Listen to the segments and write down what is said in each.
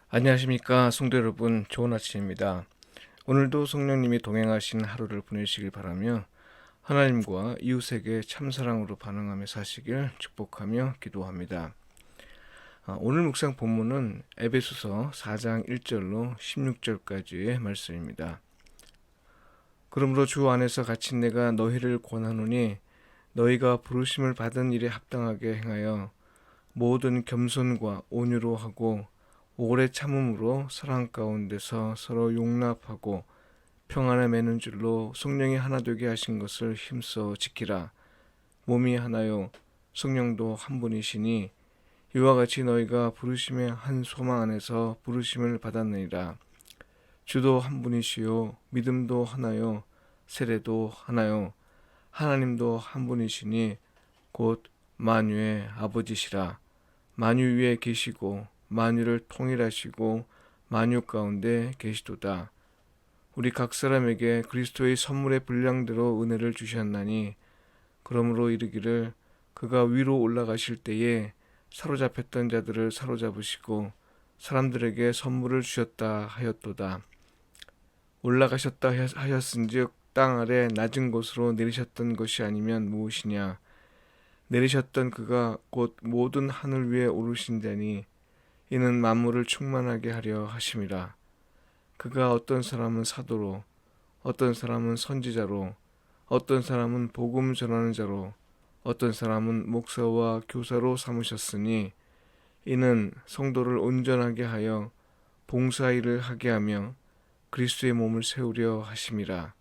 안녕하십니까 성도 여러분, 좋은 아침입니다. 오늘도 성령님이 동행하신 하루를 보내시길 바라며 하나님과 이웃에게 참사랑으로 반응하며 사시길 축복하며 기도합니다. 오늘 묵상 본문은 에베소서 4장 1절로 16절까지의 말씀입니다. 그러므로 주 안에서 갇힌 내가 너희를 권하노니 너희가 부르심을 받은 일에 합당하게 행하여 모든 겸손과 온유로 하고 오래 참음으로 사랑 가운데서 서로 용납하고 평안에 매는 줄로 성령이 하나 되게 하신 것을 힘써 지키라. 몸이 하나요 성령도 한 분이시니 이와 같이 너희가 부르심의 한 소망 안에서 부르심을 받았느니라. 주도 한 분이시요 믿음도 하나요 세례도 하나요 하나님도 한 분이시니 곧 만유의 아버지시라. 만유 위에 계시고 만유를 통일하시고 만유 가운데 계시도다. 우리 각 사람에게 그리스도의 선물의 분량대로 은혜를 주셨나니 그러므로 이르기를 그가 위로 올라가실 때에 사로잡혔던 자들을 사로잡으시고 사람들에게 선물을 주셨다 하였도다. 올라가셨다 하였은즉 땅 아래 낮은 곳으로 내리셨던 것이 아니면 무엇이냐. 내리셨던 그가 곧 모든 하늘 위에 오르신 자니 이는 만물을 충만하게 하려 하심이라. 그가 어떤 사람은 사도로, 어떤 사람은 선지자로, 어떤 사람은 복음 전하는 자로, 어떤 사람은 목사와 교사로 삼으셨으니 이는 성도를 온전하게 하여 봉사일을 하게 하며 그리스도의 몸을 세우려 하심이라.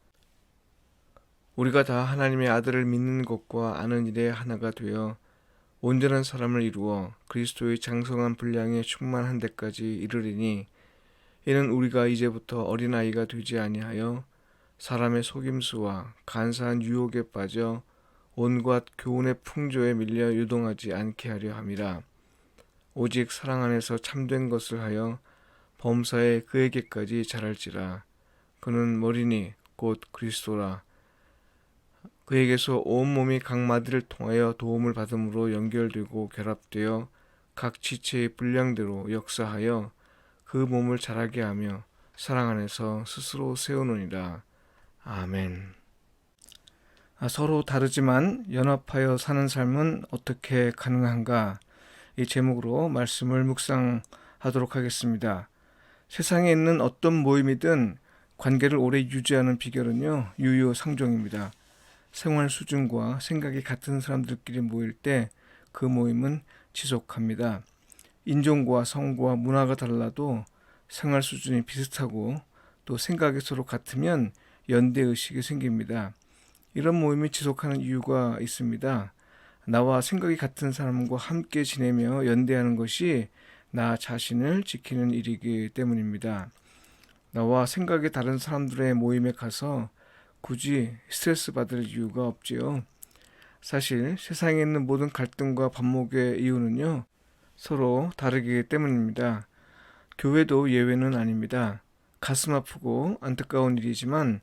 우리가 다 하나님의 아들을 믿는 것과 아는 일에 하나가 되어 온전한 사람을 이루어 그리스도의 장성한 분량에 충만한 데까지 이르리니 이는 우리가 이제부터 어린아이가 되지 아니하여 사람의 속임수와 간사한 유혹에 빠져 온갖 교훈의 풍조에 밀려 유동하지 않게 하려 함이라. 오직 사랑 안에서 참된 것을 하여 범사에 그에게까지 자랄지라. 그는 머리니 곧 그리스도라. 그에게서 온몸이 각 마디를 통하여 도움을 받음으로 연결되고 결합되어 각 지체의 분량대로 역사하여 그 몸을 자라게 하며 사랑 안에서 스스로 세우느니라. 아멘. 서로 다르지만 연합하여 사는 삶은 어떻게 가능한가? 이 제목으로 말씀을 묵상하도록 하겠습니다. 세상에 있는 어떤 모임이든 관계를 오래 유지하는 비결은요, 유유상종입니다. 생활 수준과 생각이 같은 사람들끼리 모일 때 그 모임은 지속합니다. 인종과 성과 문화가 달라도 생활 수준이 비슷하고 또 생각이 서로 같으면 연대의식이 생깁니다. 이런 모임이 지속하는 이유가 있습니다. 나와 생각이 같은 사람과 함께 지내며 연대하는 것이 나 자신을 지키는 일이기 때문입니다. 나와 생각이 다른 사람들의 모임에 가서 굳이 스트레스 받을 이유가 없지요. 사실 세상에 있는 모든 갈등과 반목의 이유는요, 서로 다르기 때문입니다. 교회도 예외는 아닙니다. 가슴 아프고 안타까운 일이지만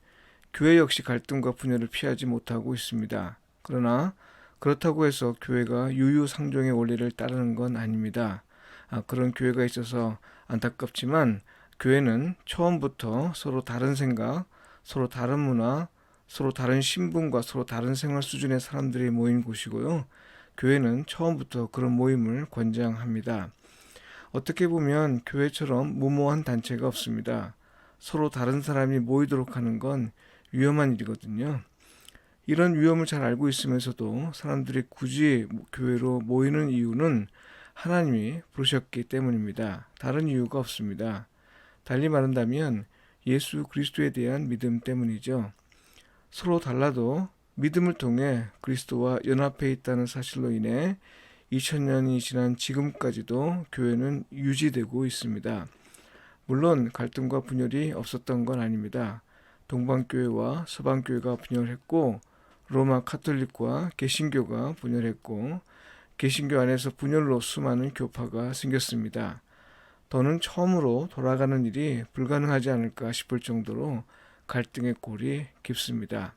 교회 역시 갈등과 분열을 피하지 못하고 있습니다. 그러나 그렇다고 해서 교회가 유유상종의 원리를 따르는 건 아닙니다. 그런 교회가 있어서 안타깝지만 교회는 처음부터 서로 다른 생각, 서로 다른 문화, 서로 다른 신분과 서로 다른 생활 수준의 사람들이 모인 곳이고요. 교회는 처음부터 그런 모임을 권장합니다. 어떻게 보면 교회처럼 무모한 단체가 없습니다. 서로 다른 사람이 모이도록 하는 건 위험한 일이거든요. 이런 위험을 잘 알고 있으면서도 사람들이 굳이 교회로 모이는 이유는 하나님이 부르셨기 때문입니다. 다른 이유가 없습니다. 달리 말한다면 예수 그리스도에 대한 믿음 때문이죠. 서로 달라도 믿음을 통해 그리스도와 연합해 있다는 사실로 인해 2000년이 지난 지금까지도 교회는 유지되고 있습니다. 물론 갈등과 분열이 없었던 건 아닙니다. 동방교회와 서방교회가 분열했고 로마 카톨릭과 개신교가 분열했고 개신교 안에서 분열로 수많은 교파가 생겼습니다. 더는 처음으로 돌아가는 일이 불가능하지 않을까 싶을 정도로 갈등의 골이 깊습니다.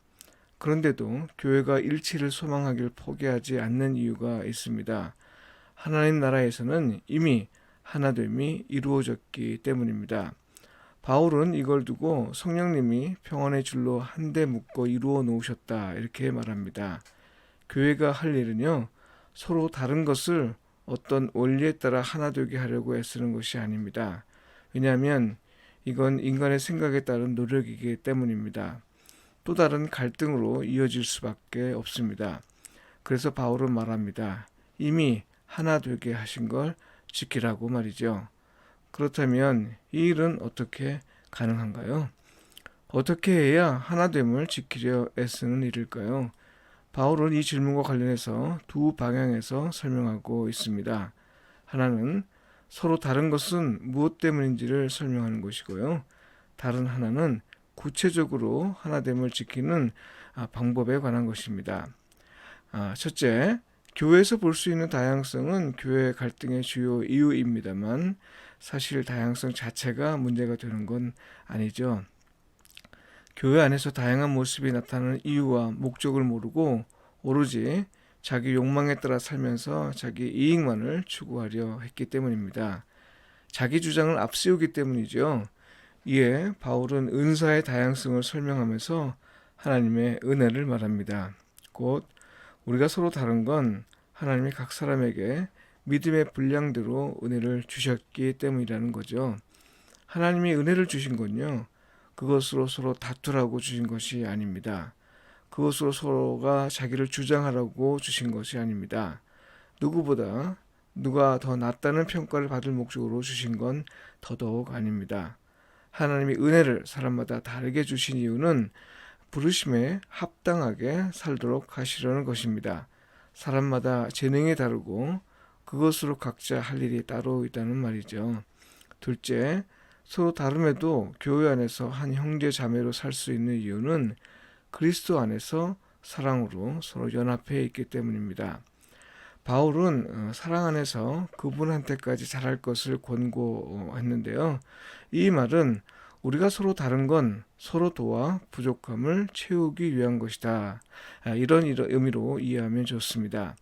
그런데도 교회가 일치를 소망하길 포기하지 않는 이유가 있습니다. 하나님 나라에서는 이미 하나됨이 이루어졌기 때문입니다. 바울은 이걸 두고 성령님이 평안의 줄로 한데 묶어 이루어 놓으셨다 이렇게 말합니다. 교회가 할 일은요, 서로 다른 것을 어떤 원리에 따라 하나 되게 하려고 애쓰는 것이 아닙니다. 왜냐하면 이건 인간의 생각에 따른 노력이기 때문입니다. 또 다른 갈등으로 이어질 수밖에 없습니다. 그래서 바울은 말합니다. 이미 하나 되게 하신 걸 지키라고 말이죠. 그렇다면 이 일은 어떻게 가능한가요? 어떻게 해야 하나됨을 지키려 애쓰는 일일까요? 바울은 이 질문과 관련해서 두 방향에서 설명하고 있습니다. 하나는 서로 다른 것은 무엇 때문인지를 설명하는 것이고요. 다른 하나는 구체적으로 하나됨을 지키는 방법에 관한 것입니다. 첫째, 교회에서 볼 수 있는 다양성은 교회 갈등의 주요 이유입니다만 사실 다양성 자체가 문제가 되는 건 아니죠. 교회 안에서 다양한 모습이 나타나는 이유와 목적을 모르고 오로지 자기 욕망에 따라 살면서 자기 이익만을 추구하려 했기 때문입니다. 자기 주장을 앞세우기 때문이죠. 이에 바울은 은사의 다양성을 설명하면서 하나님의 은혜를 말합니다. 곧 우리가 서로 다른 건 하나님이 각 사람에게 믿음의 분량대로 은혜를 주셨기 때문이라는 거죠. 하나님이 은혜를 주신 건요, 그것으로 서로 다투라고 주신 것이 아닙니다. 그것으로 서로가 자기를 주장하라고 주신 것이 아닙니다. 누구보다 누가 더 낫다는 평가를 받을 목적으로 주신 건 더더욱 아닙니다. 하나님이 은혜를 사람마다 다르게 주신 이유는 부르심에 합당하게 살도록 하시려는 것입니다. 사람마다 재능이 다르고 그것으로 각자 할 일이 따로 있다는 말이죠. 둘째, 서로 다름에도 교회 안에서 한 형제 자매로 살 수 있는 이유는 그리스도 안에서 사랑으로 서로 연합해 있기 때문입니다. 바울은 사랑 안에서 그분한테까지 잘할 것을 권고했는데요. 이 말은 우리가 서로 다른 건 서로 도와 부족함을 채우기 위한 것이다. 이런 의미로 이해하면 좋습니다.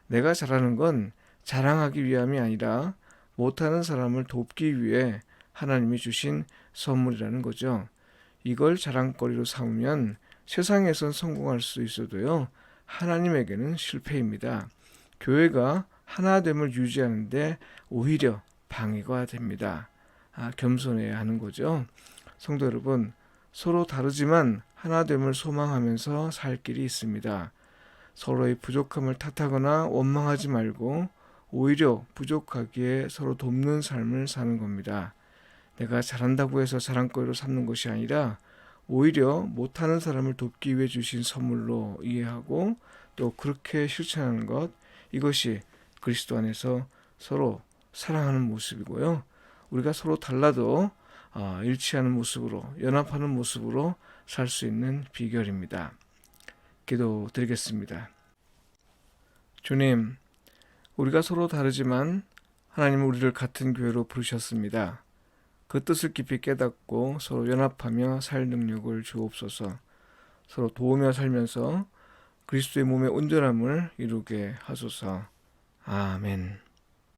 내가 잘하는 건 자랑하기 위함이 아니라 못하는 사람을 돕기 위해 하나님이 주신 선물이라는 거죠. 이걸 자랑거리로 삼으면 세상에선 성공할 수 있어도요, 하나님에게는 실패입니다. 교회가 하나됨을 유지하는데 오히려 방해가 됩니다. 겸손해야 하는 거죠. 성도 여러분, 서로 다르지만 하나됨을 소망하면서 살 길이 있습니다. 서로의 부족함을 탓하거나 원망하지 말고 오히려 부족하기에 서로 돕는 삶을 사는 겁니다. 내가 잘한다고 해서 자랑거리로 삼는 것이 아니라 오히려 못하는 사람을 돕기 위해 주신 선물로 이해하고 또 그렇게 실천하는 것, 이것이 그리스도 안에서 서로 사랑하는 모습이고요. 우리가 서로 달라도 일치하는 모습으로, 연합하는 모습으로 살 수 있는 비결입니다. 기도드리겠습니다. 주님, 우리가 서로 다르지만 하나님은 우리를 같은 교회로 부르셨습니다. 그 뜻을 깊이 깨닫고 서로 연합하며 살 능력을 주옵소서. 서로 도우며 살면서 그리스도의 몸의 온전함을 이루게 하소서. 아멘.